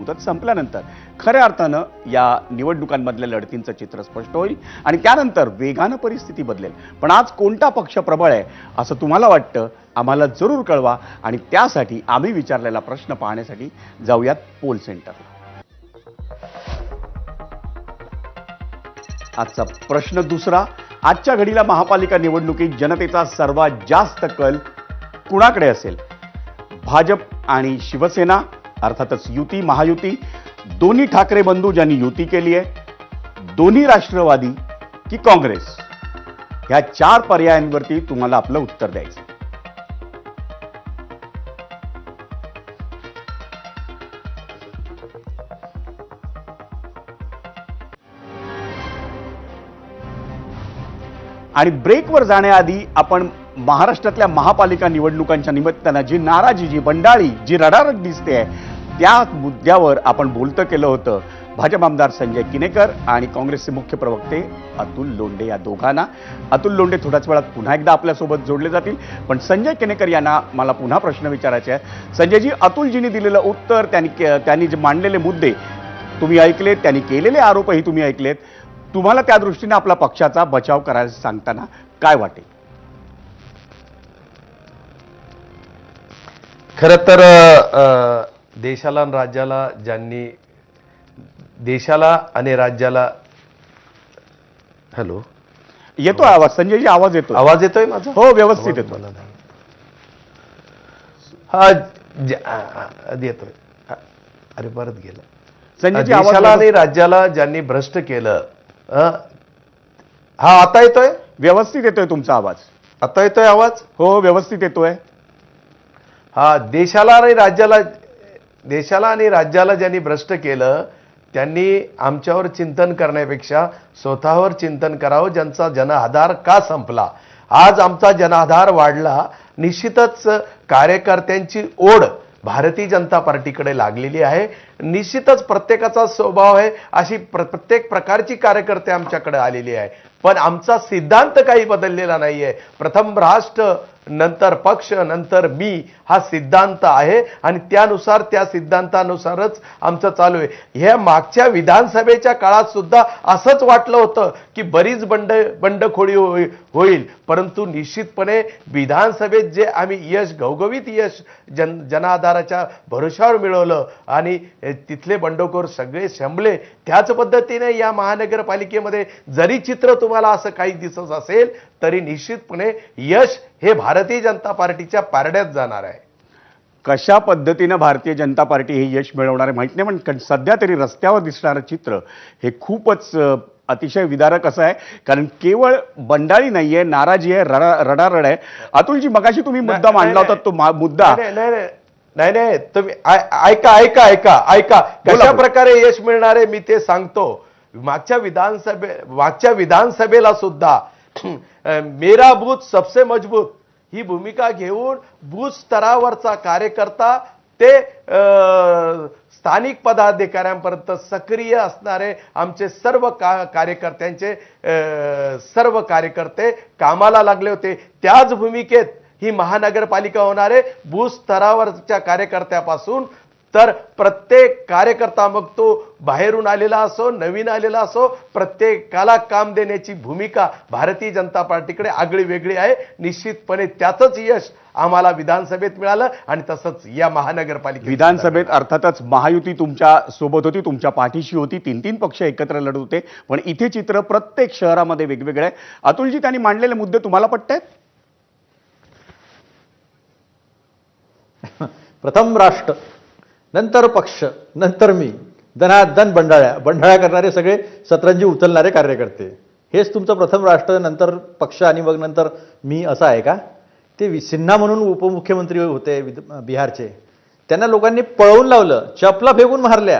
मुदत संपल्यानंतर खऱ्या अर्थानं या निवडणुकांमधल्या लढतींचं चित्र स्पष्ट होईल आणि त्यानंतर वेगानं परिस्थिती बदलेल. पण आज कोणता पक्ष प्रबळ आहे असं तुम्हाला वाटतं? आम्हाला जरूर कळवा आणि त्यासाठी आम्ही विचारलेला प्रश्न पाहण्यासाठी जाऊयात पोल सेंटरला. आजचा प्रश्न दुसरा. आजच्या घडीला महापालिका निवडणुकीत जनतेचा सर्वात जास्त कल कुणाकडे असेल? भाजप आणि शिवसेना, अर्थातच युती महायुती, दोन्ही ठाकरे बंधू ज्यांनी युती केली आहे, दोन्ही राष्ट्रवादी की काँग्रेस? ह्या चार पर्यायांवरती तुम्हाला आपलं उत्तर द्यायचं. आणि ब्रेकवर जाण्याआधी आपण महाराष्ट्रातल्या महापालिका निवडणुकांच्या निमित्तानं जी नाराजी, जी बंडाळी, जी रडारड दिसते आहे त्या मुद्द्यावर आपण बोलतं केलं होतं भाजप आमदार संजय किनेकर आणि काँग्रेसचे मुख्य प्रवक्ते अतुल लोंढे या दोघांना. अतुल लोंढे थोड्याच वेळात पुन्हा एकदा आपल्यासोबत जोडले जातील, पण संजय किनेकर यांना मला पुन्हा प्रश्न विचारायचे आहे. संजयजी, अतुलजींनी दिलेलं उत्तर, त्यांनी जे मांडलेले मुद्दे तुम्ही ऐकलेत, त्यांनी केलेले आरोपही तुम्ही ऐकलेत. तुम्हाला त्या दृष्टीने आपला पक्षाचा बचाव करायला सांगताना काय वाटेल? खरं तर देशाला आणि राज्याला ज्यांनी देशाला आणि राज्याला हॅलो येतो आवाज? संजयजी आवाज येतो? आवाज येतोय माझा? हो, व्यवस्थित येतो. हा येतोय. अरे परत गेलं. संजयजी, देशाला आणि राज्याला ज्यांनी भ्रष्ट केलं. हा आता येतोय? व्यवस्थित येतोय तुमचा आवाज. आता येतोय आवाज? हो, व्यवस्थित येतोय. हा, देशाला आणि राज्याला ज्यांनी भ्रष्ट केलं त्यांनी आमच्यावर चिंतन करण्यापेक्षा स्वतःवर चिंतन करावं. ज्यांचा जनआधार का संपला, आज आमचा जनआधार वाढला. निश्चितच कार्यकर्त्यांची ओढ भारतीय जनता पार्टीकडे लागलेली आहे. निश्चितच प्रत्येकाचा स्वभाव आहे, अशी प्रत्येक प्रकारची कार्यकर्ते आमच्याकडे आलेली आहे. पण आमचा सिद्धांत काही बदललेला नाहीये. प्रथम राष्ट्र, नंतर पक्ष, नंतर मी, हा सिद्धांत आहे आणि त्यानुसार, त्या सिद्धांतानुसारच आमचं चालू आहे. ह्या मागच्या विधानसभेच्या काळात सुद्धा असंच वाटलं होतं की बरीच बंडखोरी होईल, परंतु निश्चितपणे विधानसभेत जे आम्ही यश, घवघवीत यश जनाधाराच्या भरोशावर मिळवलं आणि तिथले बंडखोर सगळे शंभले. त्याच पद्धतीने या महानगरपालिकेमध्ये जरी चित्र तुम्हाला असं काही दिसत असेल तरी निश्चितपणे यश हे भारतीय जनता पार्टीच्या पारड्यात जाणार आहे. कशा पद्धतीनं भारतीय जनता पार्टी हे यश मिळवणार आहे माहित नाही, पण सध्या तरी रस्त्यावर दिसणारं चित्र हे खूपच अतिशय विदारक असं आहे. कारण केवळ बंडाळी नाहीये, नाराजी आहे, रडारड आहे. अतुलजी, मगाशी तुम्ही मुद्दा मांडला होता, तो मुद्दा नाही, तुम्ही ऐका कशा प्रकारे यश मिळणार आहे मी ते सांगतो. मागच्या विधानसभेला सुद्धा मेरा बूथ सबसे मजबूत ही भूमिका घेऊन बूथ स्तरावरचा कार्यकर्ता ते स्थानिक पदाधिकाऱ्यांपर्यंत सक्रिय असणारे आमचे सर्व कार्यकर्त्यांचे सर्व कार्यकर्ते कामाला लागले होते. त्याच भूमिकेत ही महानगरपालिका होणार आहे. बूथ स्तरावरच्या कार्यकर्त्यापासून तर प्रत्येक कार्यकर्ता, मग तो बाहेरून आलेला असो, नवीन आलेला असो, प्रत्येकाला काम देण्याची भूमिका भारतीय जनता पार्टीकडे आगळी वेगळी आहे. निश्चितपणे त्याचंच यश आम्हाला विधानसभेत मिळालं आणि तसंच या महानगरपालिकेत. विधानसभेत अर्थातच महायुती तुमच्या सोबत होती, तुमच्या पाठीशी होती, 3 पक्ष एकत्र लढत होते. पण इथे चित्र प्रत्येक शहरामध्ये वेगवेगळं आहे. अतुलजी, त्यांनी मांडलेले मुद्दे तुम्हाला पटतायत? प्रथम राष्ट्र, नंतर पक्ष, नंतर मी, धनाधन बंडाळ्या करणारे सगळे सतरंजी उचलणारे कार्यकर्ते, हेच तुमचं प्रथम राष्ट्र, नंतर पक्ष आणि मग नंतर मी असं आहे का? ते सिन्हा म्हणून उपमुख्यमंत्री होते बिहारचे, त्यांना लोकांनी पळवून लावलं, चपला फेकून मारल्या.